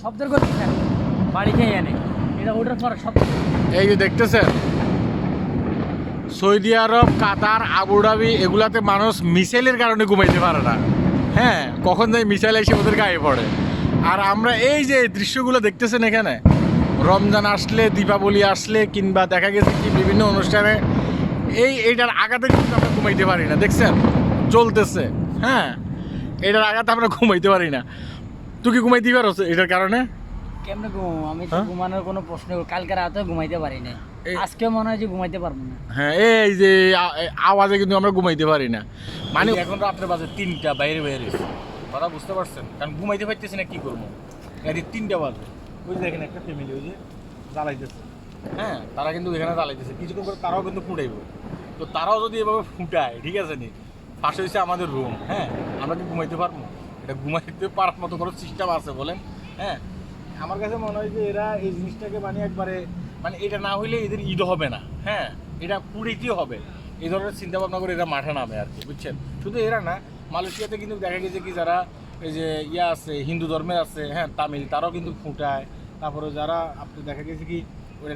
শব্দের করতেছেন বাড়ি খেয়ে আনে এটা ওটার পর সব এই যে দেখতেছেন সৌদি আরব, কাতার, আবুধাবি এগুলাতে মানুষ মিসাইলের কারণে ঘুমাইতে পারে না। হ্যাঁ, কখন যাই মিসাইল এসে ওদের গায়ে পড়ে। আর আমরা এই যে দৃশ্যগুলো দেখতেছেন এখানে, রমজান আসলে, দীপাবলি আসলে, কিংবা দেখা গেছে কি বিভিন্ন অনুষ্ঠানে এইটার আঘাতে কিন্তু আমরা ঘুমাইতে পারি না। দেখছেন চলতেছে, হ্যাঁ, এটার আঘাতে আমরা ঘুমাইতে পারি না। তুই কি ঘুমাইতে পারো এটার কারণে? কেমনে ঘুম আমি তো হ্যাঁ? ঘুমানোর কোনো প্রশ্ন কালকে রাতে ঘুমাইতে পারি না আজকে মনে হয় যে ঘুমাইতে পারবো না। হ্যাঁ, এই যে আওয়াজে কিন্তু আমরা ঘুমাইতে পারি না। মানে এখন রাত্রে বাজে 3টা, বাইরে কথা বুঝতে পারছেন? কারণ ঘুমাইতে পারতেছি না, কি করবো? এদিকে 3টা বাজে, ওই যে এখানে একটা ফ্যামিলি ওই যে জ্বালাইতেছে, হ্যাঁ, তারা কিন্তু এখানে জ্বালাইতেছে, কিছুক্ষণ করে তারাও কিন্তু ফুটাইব। তো তারাও যদি এভাবে ফুটায়, ঠিক আছে নি, পাশে হচ্ছে আমাদের রুম, হ্যাঁ, আমরা কি ঘুমাইতে পারবো? এটা ঘুমাইতে পারার মতো কোনো সিস্টেম আছে বলেন? হ্যাঁ, আমার কাছে মনে হয় যে এরা এই জিনিসটাকে মানে একবারে মানে এটা না হইলে এদের ঈদ হবে না। হ্যাঁ, এটা পুরীতেই হবে, এই ধরনের চিন্তা ভাবনা করে এরা মাঠে নামে আর কি, বুঝছেন? শুধু এরা না, মালয়েশিয়াতে কিন্তু দেখা গেছে কি যারা এই যে ইয়া আছে, হিন্দু ধর্মের আছে, হ্যাঁ, তামিল, তারাও কিন্তু ফুটায়। তারপরে যারা আপনি দেখা গেছে কি ওই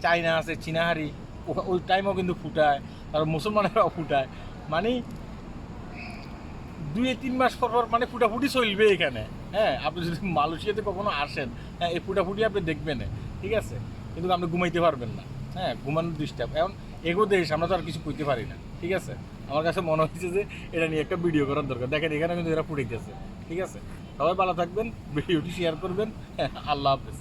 চাইনা আছে, চীনাহারি, ওই টাইমেও কিন্তু ফুটায়। তারপর মুসলমানেরাও ফুটায়। মানে 2-3 মাস পর পর মানে ফুটাফুটি চলবে এখানে। হ্যাঁ, আপনি যদি মালয়েশিয়াতে কখনো আসেন, হ্যাঁ, এই ফুটাফুটি আপনি দেখবেন, ঠিক আছে? কিন্তু আপনি ঘুমাইতে পারবেন না। হ্যাঁ, ঘুমানোর ডিস্টার্ব। এখন এগো দেশ, আমরা তো আর কিছু করতে পারি না, ঠিক আছে? আমার কাছে মনে হচ্ছে যে এটা নিয়ে একটা ভিডিও করার দরকার। দেখেন এখানে কিন্তু এরা ফুটাইতেছে, ঠিক আছে? সবাই ভালো থাকবেন, ভিডিওটি শেয়ার করবেন। হ্যাঁ, আল্লাহ হাফেজ।